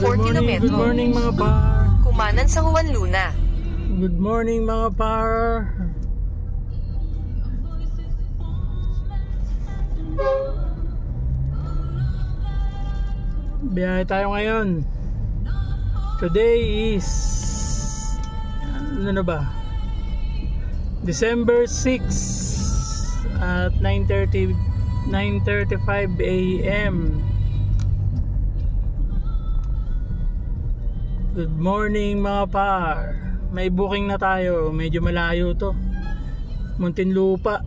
4 kilometro. Good morning mga par. Kumanan sa Juan Luna. Good morning mga par. Biyahe tayo ngayon. Today is ano na ba? December 6 at 9:35 AM. Good morning mga par. May booking na tayo. Medyo malayo to. Muntinlupa.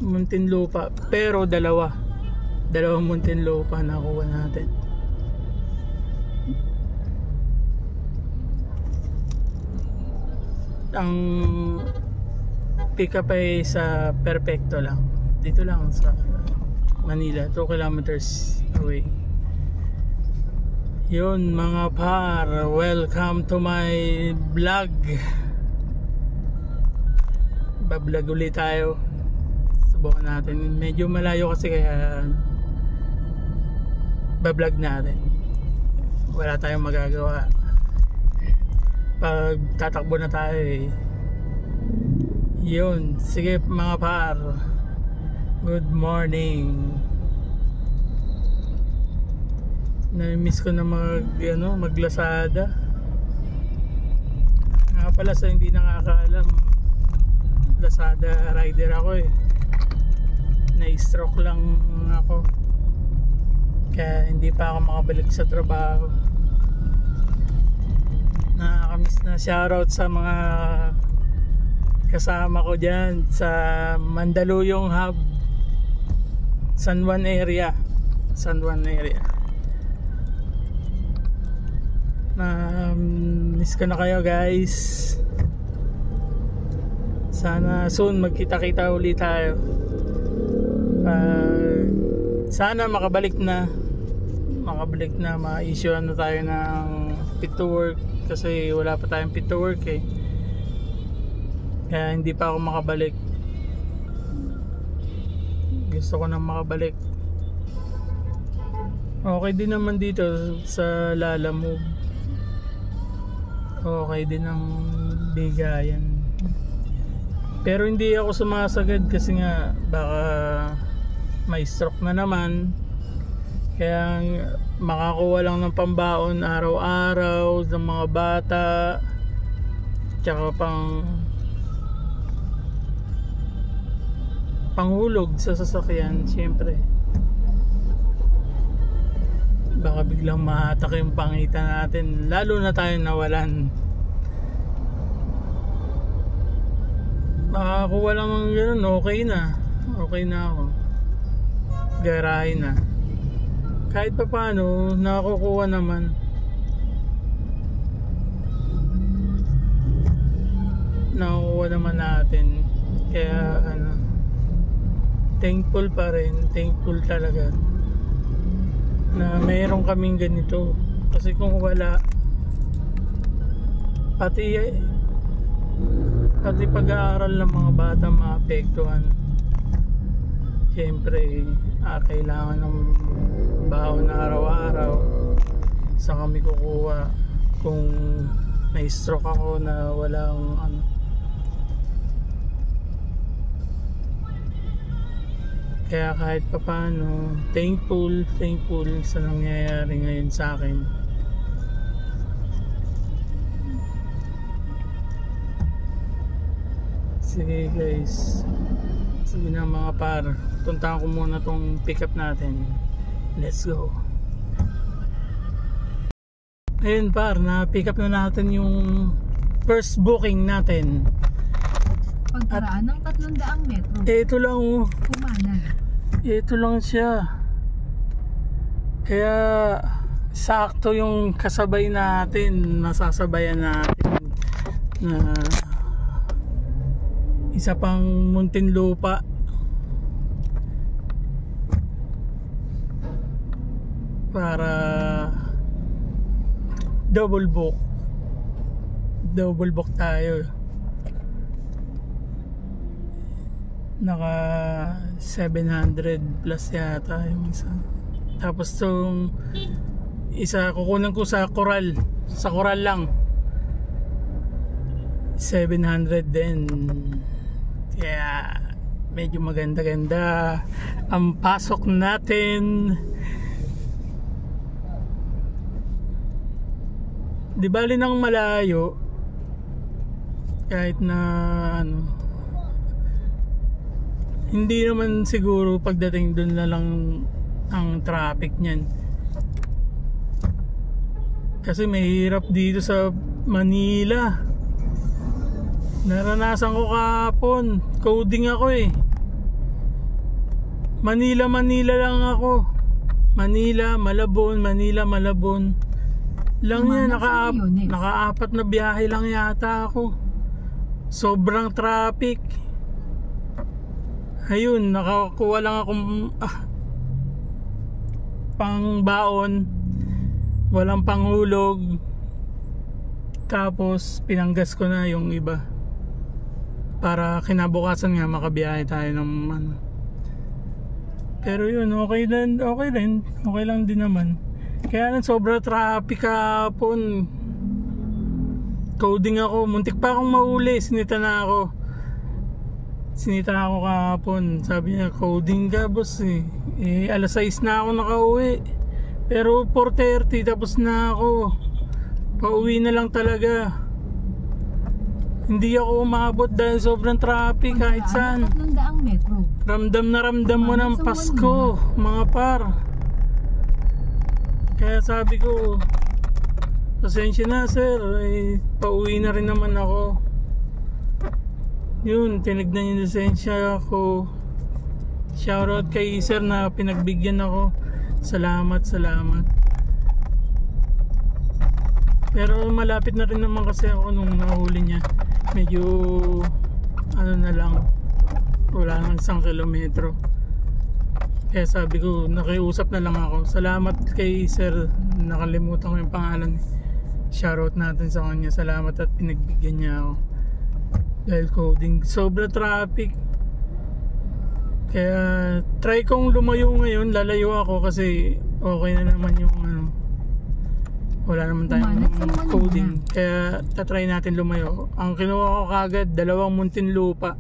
Muntinlupa. Pero dalawang Muntinlupa nakuha natin. Ang pick up ay sa Perfecto lang. Dito lang sa Manila, 2 kilometers away. Yun mga par, welcome to my vlog. Bablog ulit tayo. Subukan natin. Medyo malayo kasi kaya bablog natin. Wala tayong magagawa. Pag tatakbo na tayo eh. Yun, sige mga par. Good morning. Na-miss ko na maglasada. Nga pala sa hindi nakakaalam, Lazada rider ako eh. Na-stroke lang ako. Kaya hindi pa ako makabalik sa trabaho. Nakakamiss na. Shoutout sa mga kasama ko dyan sa Mandaluyong Hub, San Juan area. Miss ko na kayo guys. Sana soon magkita-kita ulit tayo. Sana makabalik na ma-issue na tayo ng fit to work kasi wala pa tayong fit to work eh. Kaya hindi pa ako makabalik. Gusto ko na makabalik. Okay din naman dito sa Lalamove. Okay din ang bigayan. Pero hindi ako sumasagad kasi nga baka may stroke na naman. Kaya makakuha lang ng pambaon araw-araw ng mga bata. Tsaka panghulog sa sasakyan, siyempre. Baka biglang mahatak yung pangitan natin, lalo na tayo nawalan. Makakuha lang ng ganun, okay na ako. Garahe na. Kahit pa paano, nakakukuha naman. Nakukuha naman natin. Kaya thankful pa rin, thankful talaga na mayroon kaming ganito. Kasi kung wala, pati pag-aaral ng mga bata maapektuhan. Siyempre kailangan ng baon na araw-araw. Saan kami kukuha kung na-stroke ako na walang Kaya kahit papaano, thankful sa nangyayari ngayon sa akin. Sige guys, sige na mga par, puntahan ko muna tong pick up natin. Let's go. Ayun par, na pick up na natin yung first booking natin. Pagkaraan ng 300 metro. Ito lang Kumanan. Ito lang siya. Kaya sakto yung kasabay natin, masasabayan natin na isa pang Muntinlupa. Para double book tayo. Naka 700 plus yata yung isa. Tapos tong isa kukunan ko sa Coral. Sa Coral lang. 700 din. Kaya medyo maganda-ganda ang pasok natin. Di bali nang malayo, kahit na ano, hindi naman siguro pagdating dun na lang ang traffic niyan. Kasi mahirap dito sa Manila. Naranasan ko kahapon, coding ako eh. Manila lang ako. Manila, Malabon lang yan. Naka-apat na biyahe lang yata ako. Sobrang traffic. Ayun, nakakuha lang akong pang baon, walang panghulog, tapos pinanggas ko na yung iba para kinabukasan nga makabiyahe tayo ng ano. Pero yun, okay lang din naman. Kaya lang sobra traffic kahapon. Coding ako, muntik pa akong mahuli. Sinita ako kahapon. Sabi niya, coding ka boss eh. Alas 6 na ako nakauwi. Pero 4:30 tapos na ako. Pauwi na lang talaga. Hindi ako umabot dahil sobrang traffic kahit saan. 300 metro. Ramdam na ramdam mo ng Pasko, mga par. Kaya sabi ko, pasensya na sir, pauwi na rin naman ako. Yun, tinignan yung lisensya ko. Shoutout kay sir na pinagbigyan ako. Salamat. Pero malapit na rin naman kasi ako nung nahuli niya. Medyo ano na lang, wala nang 1 kilometro. Kaya sabi ko, nakiusap na lang ako. Salamat kay sir, nakalimutan ko yung pangalan. Shoutout natin sa kanya. Salamat at pinagbigyan niya ako. Dahil coding, sobra traffic. Kaya try kong lumayo ngayon. Lalayo ako kasi okay na naman yung ano, wala naman tayong coding. Kaya tatry natin lumayo. Ang kinuha ko kagad, 2 Muntinlupa.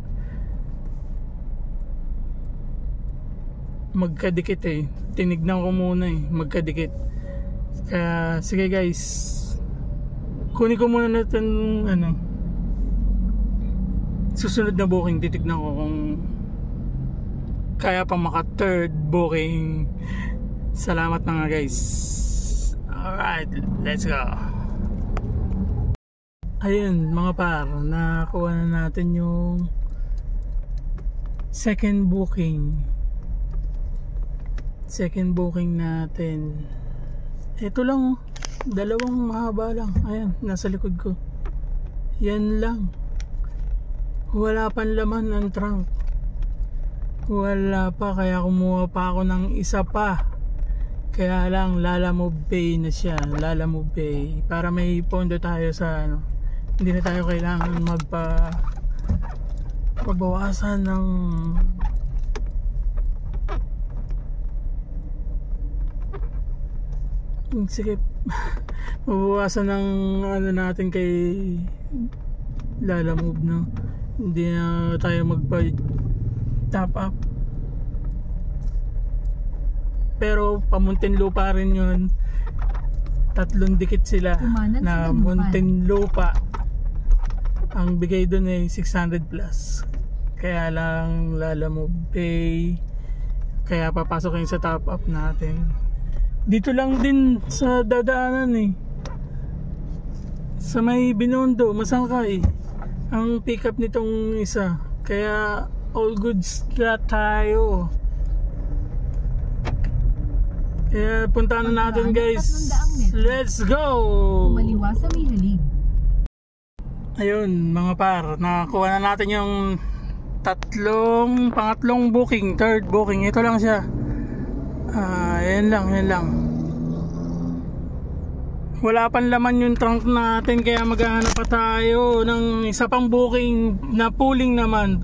Magkadikit eh. Tinignan ko muna eh, magkadikit. Kaya sige guys, kunin ko muna natin ano, susunod na booking. Titignan ko kung kaya pa maka third booking. Salamat na nga guys. Alright, let's go. Ayun mga par, nakakuha na natin yung second booking natin. Ito lang, 2 mahaba lang. Ayan, nasa likod ko. Yan lang. Wala pang laman ng trunk. Wala pa, kaya kumuha pa ako ng isa pa. Kaya lang Lalamove Pay na siya. Lalamove Pay para may pondo tayo sa ano. Hindi na tayo kailangan magbawasan ng sige mabawasan ng ano natin kay Lalamove, no? Hindi na tayo magpa-top up. Pero pamuntinlupa rin yun. 3 dikit sila na Muntinlupa. Ang bigay dun ay 600 plus. Kaya lang Lalamove Pay. Kaya papasok yun sa top up natin. Dito lang din sa dadaanan eh. Sa may Binondo, Masangkay ang pick up nitong isa. Kaya all goods na tayo. Kaya puntahan na natin guys. Let's go! Kumaliwa sa may halig. Ayun mga par, nakakuha na natin yung pangatlong booking, third booking. Ito lang siya. Yan lang. Wala pang laman yung trunk natin, kaya maghahanap pa tayo ng isa pang booking na pooling naman,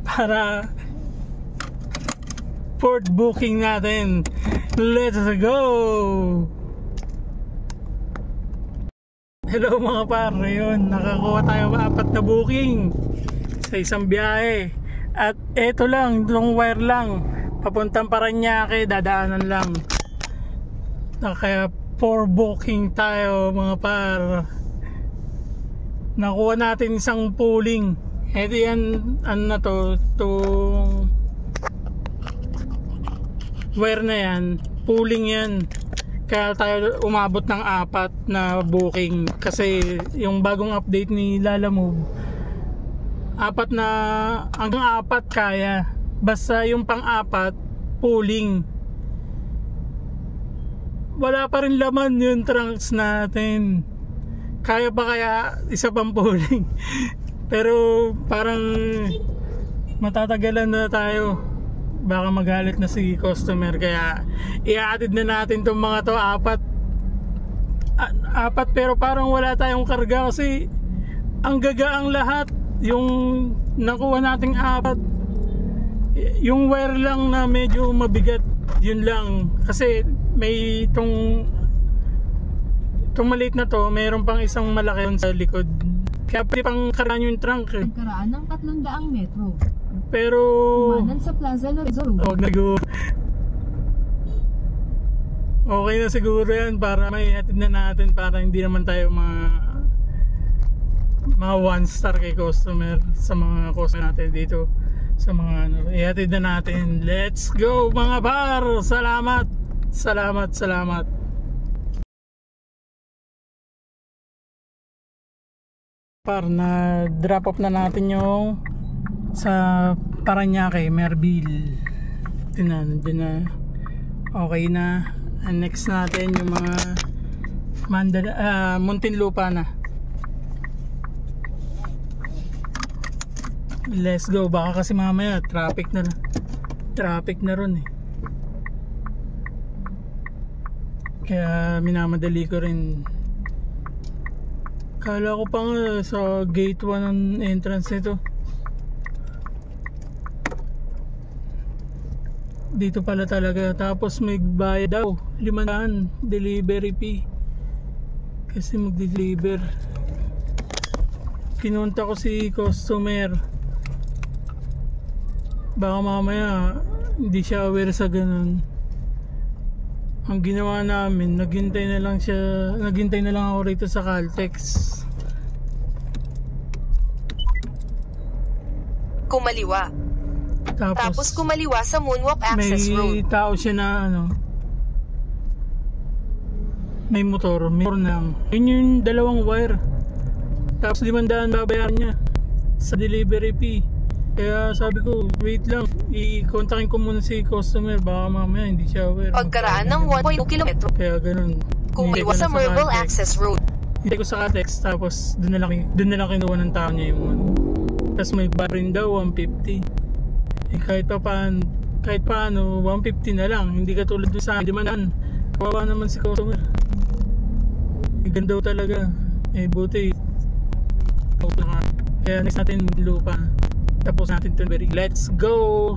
para fourth booking natin. Let's go! Hello mga par, ngayon nakakuha tayo 4 na booking sa isang biyahe. At eto lang, long wire lang, papuntang Parañaque, dadaanan lang. Kaya 4 booking tayo mga par. Nakuha natin isang pooling. Eto yan, ano na to, itong wire na yan, pooling yan. Kaya tayo umabot ng 4 na booking. Kasi yung bagong update ni Lalamove, 4 na, hanggang 4 kaya. Basta yung pang-4 pooling. Wala pa rin laman yung trunks natin. Kaya pa kaya isa pang pooling? Pero parang matatagalan na tayo. Baka magalit na si customer. Kaya i-added na natin itong mga to 4 pero parang wala tayong karga. Kasi ang gagaang lahat. Yung nakuha nating 4, yung wire lang na medyo mabigat, yun lang. Kasi may itong maliit na to, mayroon pang isang malaki sa likod. Kaya pwede pang karaan yung trunk eh. Pagkaraan ng 300 metro. Pero Umanan sa Plaza Lorenzo Road. Okay na siguro yan para may atid na natin, para hindi naman tayo mga 1 star kay customer sa mga customer natin dito sa mga ano. Ihatid na natin. Let's go mga par. Salamat. Par, na drop off na natin yung sa Parañaque, Merville. Nandiyan na. Okay na. And next natin yung mga Muntinlupa na. Let's go. Baka kasi mamaya traffic na ron eh. Kaya minamadali ko rin. Kala ko pa nga sa gate 1 ang entrance nito. Dito pala talaga. Tapos may bayad daw 500 delivery fee kasi mag-deliver. Kinunta ko si customer, baka mamaya hindi siya aware sa ganun. Ang ginawa namin, naghintay na lang ako rito sa Caltex. Kumaliwa. Tapos kumaliwa sa Moonwalk Access may Road. May tao siya na may motor lang. Yun yung 2 wire. Tapos 500 babayaran niya sa delivery fee. Kaya sabi ko, wait lang, i-contactin ko muna si customer, baka mamaya hindi siya aware. Pagkaraan ng 1.2 kilometro. Kaya ganun. Kumaliwa sa Moonwalk Access Road. Hindi ko sa Caltex, tapos doon na lang kinuha ng tao niya yung tapos may bar rin daw 150. Kahit paano 150 na lang, hindi katulad doon sa dimanan. Kawawa naman si customer. Ganda talaga. Buti kaya next natin Muntinlupa, tapos natin Tunbury. Let's go.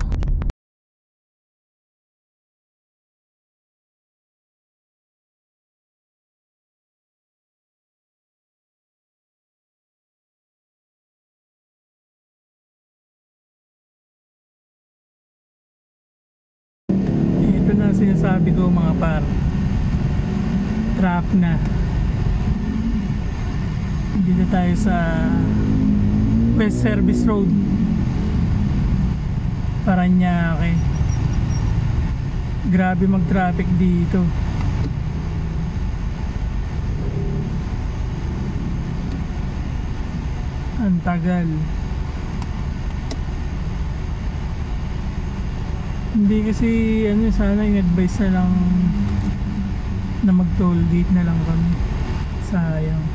Ito na sinasabi ko mga par, trap na. Dito tayo sa West Service Road, Parañaque. Grabe mag-traffic dito. Ang tagal. Hindi kasi sana in-advise na lang na mag-toll gate na lang kami. Sayang.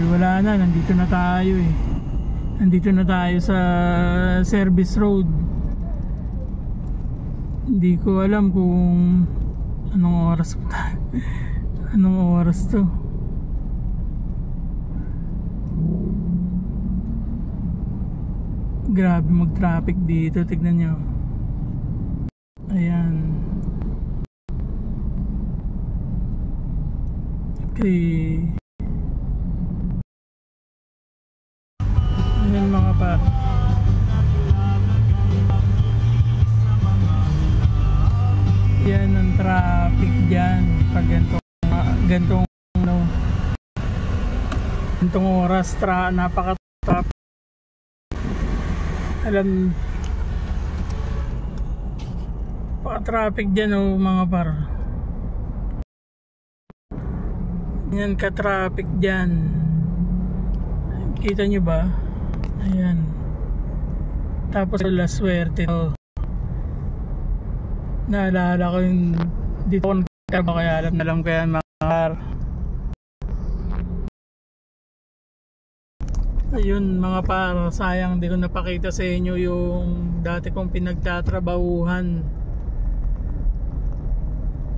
Wala na, nandito na tayo eh. Nandito na tayo sa service road. Hindi ko alam kung anong oras anong oras to. Grabe mag-traffic dito, tignan nyo. Ayan. Okay. Ayan mga par. Yan ang traffic dyan pag gantong oras, napaka-traffic. Alam, pa-traffic dyan mga par. Yan ka-traffic dyan. Kita nyo ba? Ayan. Tapos wala swerte to. Naalala ko yung dito ko nagtrabaho, kaya alam ko yan mga par. Ayun mga par, sayang di ko napakita sa inyo yung dati kong pinagtatrabahuhan.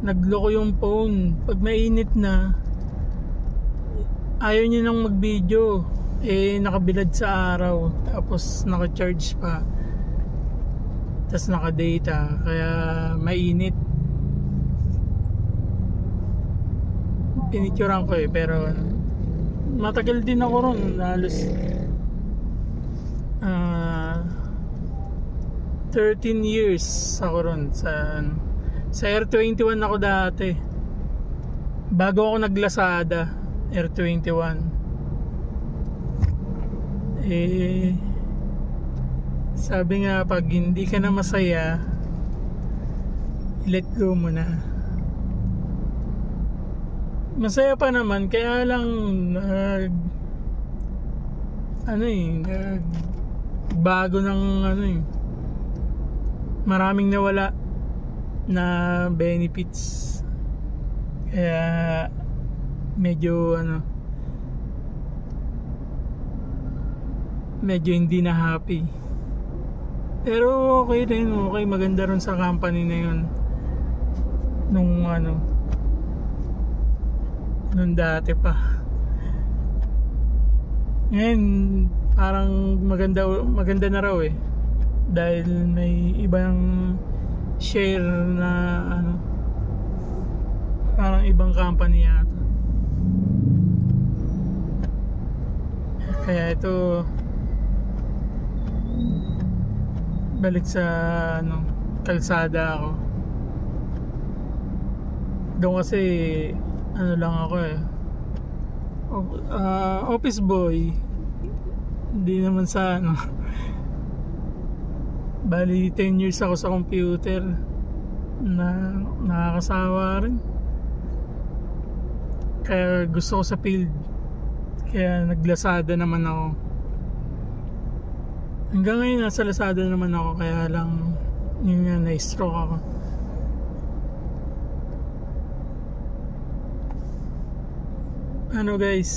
Nagloko yung phone. Pag mainit na, ayaw niya nang mag-video. Nakabilad sa araw. Tapos naka-charge pa. Tapos naka-data. Kaya mainit. Pinicturean ko pero matagal din ako ron. Halos 13 years ako ron sa R21 ako dati. Bago ako nag-Lazada, R21. Sabi nga, pag hindi ka na masaya, let go mo na. Masaya pa naman, kaya lang bago ng maraming nawala na benefits. Kaya medyo hindi na happy. Pero okay din, okay, maganda rin sa company na yun. Nung dati pa. Ngayon parang maganda na raw dahil may ibang share na parang ibang company yata. Kaya ito, balik sa kalsada ako. Doon kasi lang ako office boy. Hindi naman sa bali 10 years ako sa computer na nakakasawa rin. Kaya gusto ko sa field. Kaya nag-Lazada naman ako. Hanggang ngayon nasa Lazada naman ako, kaya lang yun nga, na-stroke ako. Guys,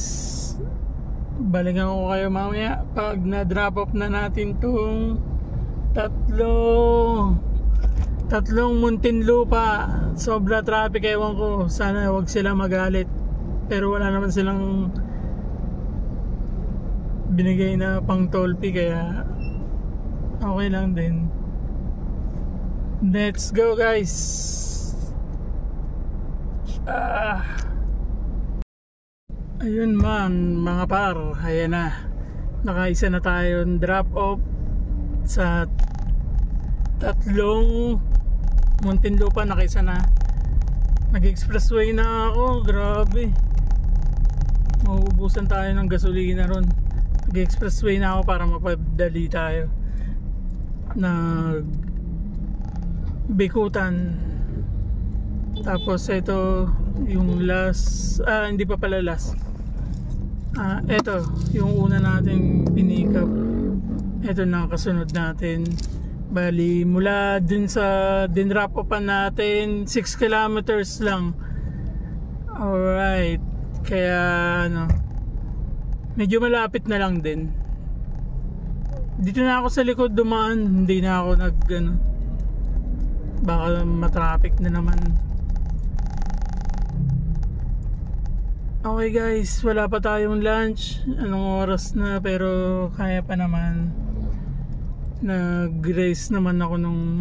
balikan ko kayo mamaya pag na-drop off na natin tong tatlong Muntinlupa. Sobra traffic, ewan ko, sana wag sila magalit, pero wala naman silang binigay na pang toll fee, kaya okay lang din. Let's go guys. Ayun man mga par, ayan na, nakaisa na tayo drop off sa tatlong Muntinlupa. Nakaisa na, nag-expressway na ako. Grabe, mauubusan tayo ng gasolina ron. Nag-expressway na ako para mapadali tayo. Bikutan. Tapos ito yung last, hindi pa pala last. Ito yung una nating pinick up. Ito na kasunod natin. Bali mula dun sa dinrap upan natin 6 kilometers lang. Alright, kaya medyo malapit na lang din. Dito na ako sa likod dumaan, hindi na ako baka matraffic na naman. Okay guys, wala pa tayong lunch. Anong oras na, pero kaya pa naman. Nag-race naman ako nung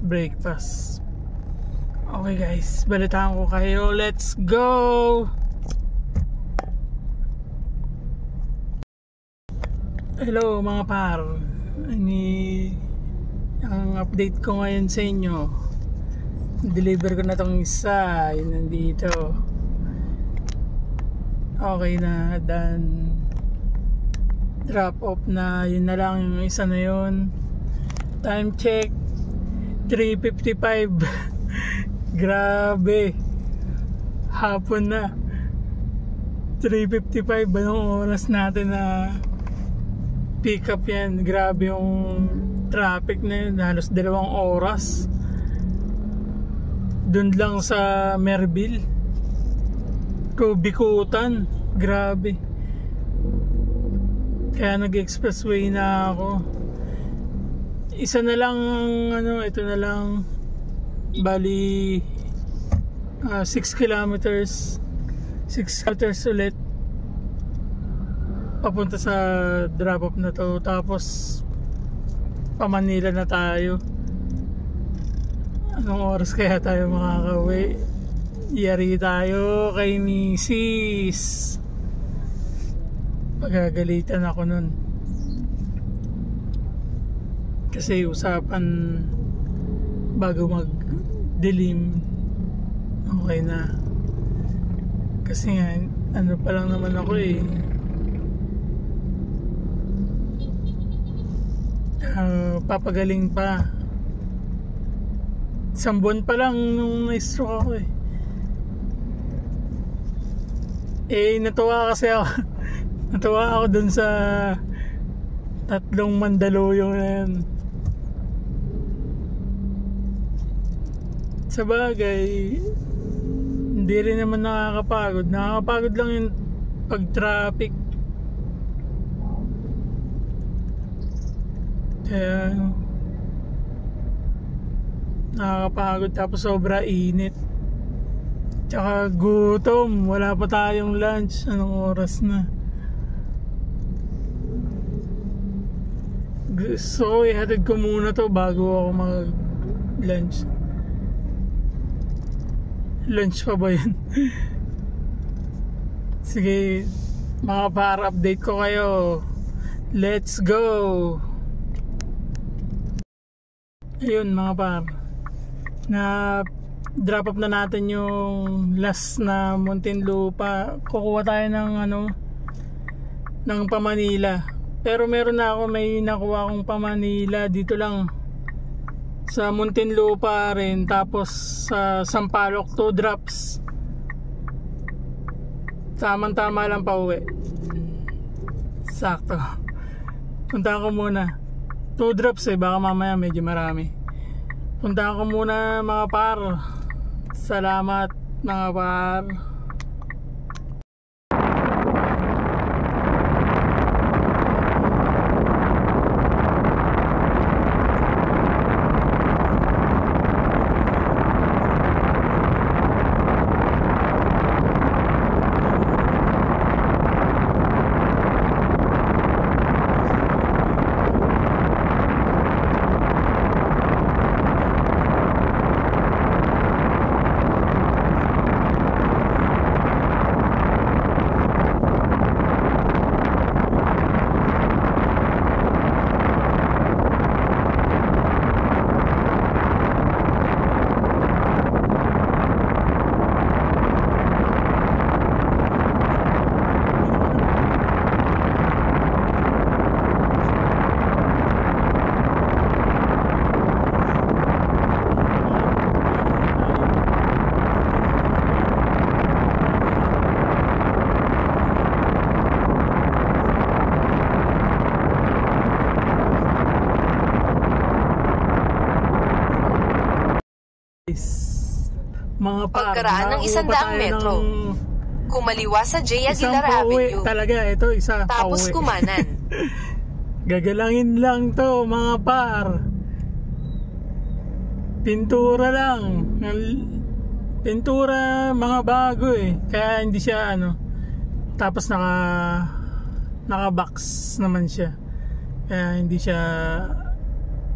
breakfast. Okay guys, balitaan ko kayo. Let's go! Hello mga par. Ang update ko ngayon sa inyo, deliver ko na tong isa. Yun nandito. Okay na, done. Drop off na. Yun na lang yung isa na yun. Time check 3:55. Grabe, hapon na. 3:55. Anong oras natin na pick up yan? Grabe yung traffic na yun. Halos 2 oras dun lang sa Merville to Bikutan. Grabe. Kaya nag-expressway na ako. Isa na lang, ito na lang, bali 6 kilometers ulit papunta sa drop off na to, tapos pa Manila na tayo. Anong oras kaya tayo makakauwi? Yari tayo kay Mrs. Pagagalitan ako nun kasi usapan bago mag-dilim okay na, kasi nga pa lang naman ako papagaling pa. 1 buwan pa lang nung na-stroke ako natuwa kasi ako natuwa ako dun sa 3 Mandaluyong na yun. Sa bagay, hindi rin naman nakakapagod lang yung pag traffic. Kaya nakakapagod, tapos sobra init, tsaka gutom, wala pa tayong lunch. Anong oras na? So ihatid ko muna to bago ako mag lunch. Lunch pa ba yun? Sige mga par, update ko kayo. Let's go! Ayun mga par, na drop off na natin yung last na Muntinlupa. Kukuha tayo ng ng pa-Manila. Pero meron na ako, may nakuha akong pa-Manila dito lang sa Muntinlupa rin, tapos sa Sampaloc 2 drops. Tamang-tama lang pa uwi. Sakto. Punta ko muna 2 drops baka mamaya medyo marami. Punta ko muna mga par. Salamat mga par. Mga par, pagkaraan ng 100 metro, kumaliwa sa J. Aguilar Avenue. Talaga, ito isa tapos pauwi. kumanan. Gagalangin lang to mga par. Pintura lang. Pintura, mga bago kaya hindi siya tapos naka box naman siya, kaya hindi siya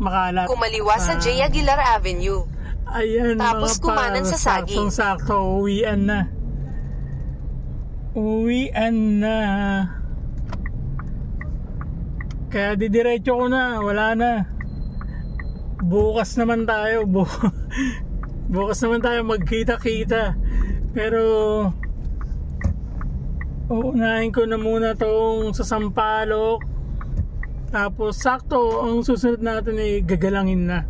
makalat. Kumaliwa sa J. Aguilar Avenue. Ayan, Tapos mga kumanan sa saging. Saktong-sakto, uwian na. Uwian na. Kaya didiretso ko na, wala na. Bukas naman tayo. Bukas naman tayo magkita-kita. Pero uunahin ko na muna tong sa Sampaloc. Tapos sakto, ang susunod natin ay gagalangin na.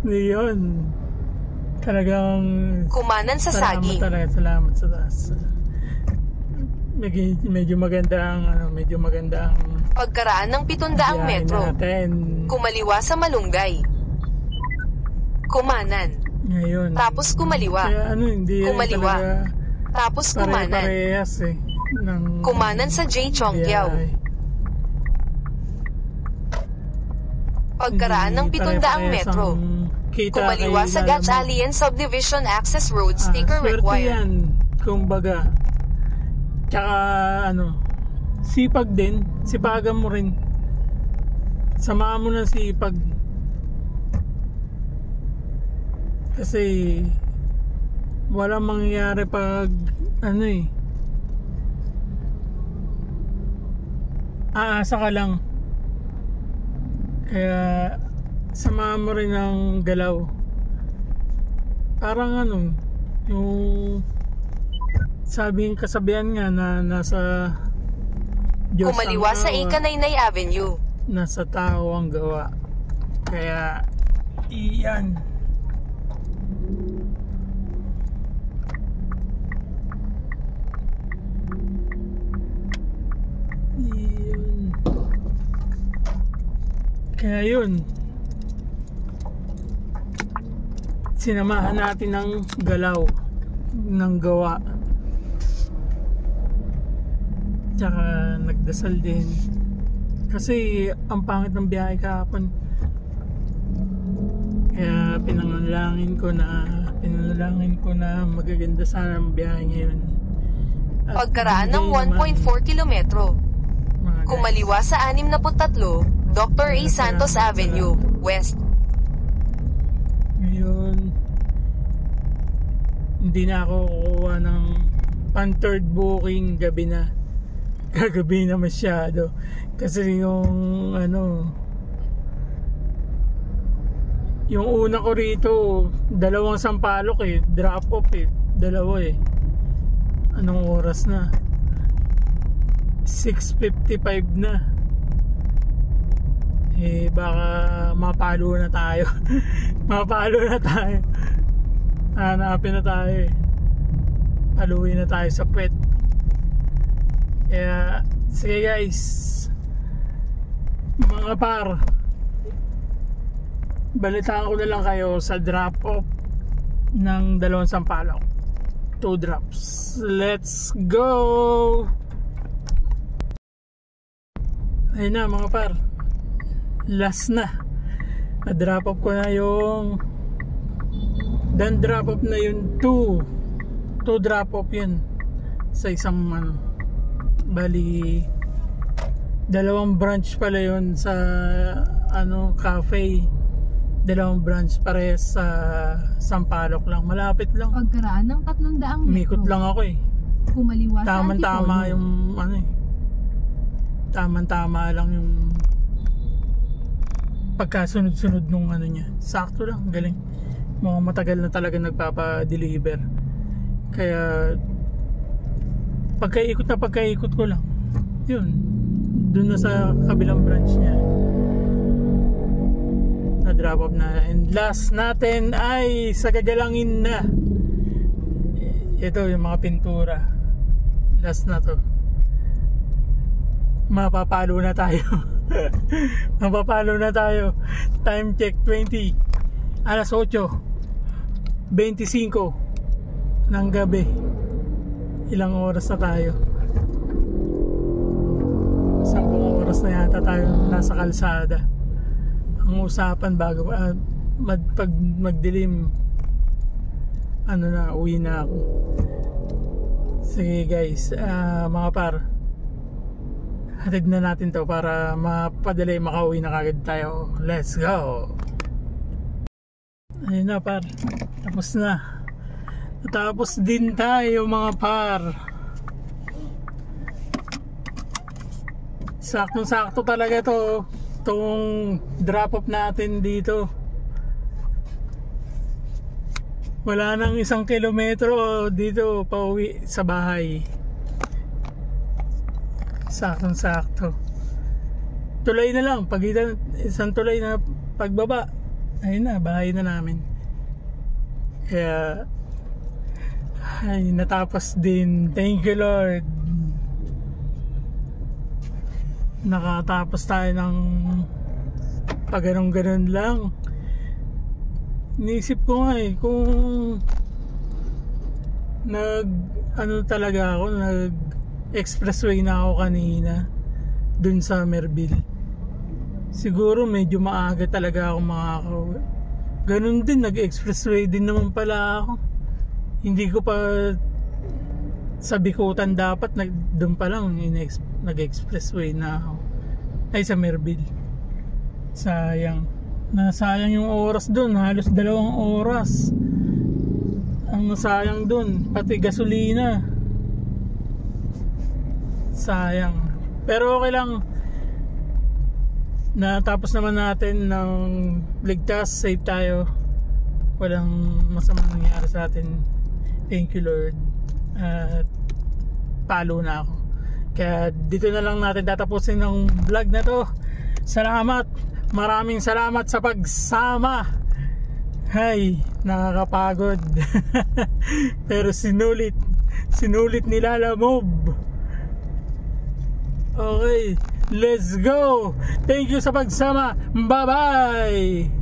Yun. Talagang Kumanan sa saging. Salamat sa taas. Medyo magandang Pagkaraan ng 700 biyahe metro. natin. Kumaliwa sa Malunggay. Kumanan. Ngayon. Tapos kumaliwa. Kaya hindi Kumaliwa. talaga Tapos kumanan. pare-parehas eh. Ng Kumanan sa J. Chongqiao. biyahe. Pagkaraan ng Hindi 700 pare-parehas metro. ang kita Kumaliwa kay sa Gatch Lalabog. Alien Subdivision Access Road. Sticker Swerte required. yan, kumbaga. Tsaka sipag din, sipagan mo rin. Samahan mo ng sipag. Kasi walang mangyayari pag aasa ka lang. Kaya samahan mo rin ng galaw. Parang yung kasabihan nga na nasa Diyos Kumaliwa ang sa gawa, Ikanaynay Avenue. nasa tao ang gawa. Kaya iyan. Iyan. Kaya yun, sinamahan natin ng galaw, ng gawa. Tsaka nagdasal din. Kasi ang pangit ng biyahe kahapon. Kaya pinanalangin ko na magaganda sana ang biyahe ngayon. At Pagkaraan ng binigay 1.4 kilometro. naman, mga guys. Kumaliwa sa 63, Dr. A. Santos Avenue, West. Ngayon, hindi na ako kukuha ng pan-third booking gabi na. Kagabi na masyado. Kasi yung yung una ko rito, 2 Sampaloc drop off 2 Anong oras na? 6:55 na. Baka mapalo na tayo. Hanapin na tayo paluin na tayo sa puwet. Kaya sige guys, mga par, balitaan ko na lang kayo sa drop off ng 2 Sampaloc. 2 drops. Let's go! Ayun na mga par, last na. Na-drop off ko na yung drop off na yung 2 drop off yun sa isang bali 2 branch pala yun sa cafe. 2 branch parehas sa Sampaloc lang, malapit lang. Pagkaraan ng 300 metro. Umikot lang ako Kumaliwa sa Tama-tama Antipolo. yung tama-tama lang yung pagkasunod-sunod nung niya. Sakto lang, galing. Mukhang matagal na talaga nagpapa-deliver. Kaya pagkaikot ko lang. Yun. Doon na sa kabilang branch niya. Na-drop off na. And last natin ay sa gagalangin na. Ito yung mga pintura. Last na to. Mapapalo na tayo. Mapapalo na tayo. Time check 8:25 ng gabi. Ilang oras na tayo? 10 oras na yata tayo nasa kalsada. Ang usapan bago pag magdilim, uwi na ako. Sige guys, mga par, hatid na natin to para mapadali, makauwi na kagad tayo. Let's go. Ayun na par, tapos na. Tapos din tayo mga par. Saktong-sakto talaga to, itong drop off natin dito. Wala nang 1 kilometro dito pauwi sa bahay. Saktong-sakto. Tulay na lang, pagitan isang tulay na pagbaba. Ayun na, bahay na namin. Kaya ay, natapos din. Thank you Lord. Nakatapos tayo ng pag ganun lang. Iniisip ko nga kung talaga ako, nag expressway na ako kanina dun sa Merville. Siguro medyo maaga talaga ako makakauwi. Ganun din, nag-expressway din naman pala ako. Hindi ko pa sa Bikutan dapat, doon pa lang nag-expressway na ako. Ay, sa Merville. Sayang. Nasayang yung oras doon, halos 2 oras. Ang nasayang doon, pati gasolina. Sayang. Pero okay lang. Natapos naman natin ng ligtas, safe tayo. Walang masamang nangyari sa atin. Thank you Lord. At palo na ako. Kaya dito na lang natin tatapusin ng vlog na to. Salamat. Maraming salamat sa pagsama. Hay, nakakapagod. Pero sinulit nila la move. Okay, let's go. Thank you sa pagsama. Bye bye.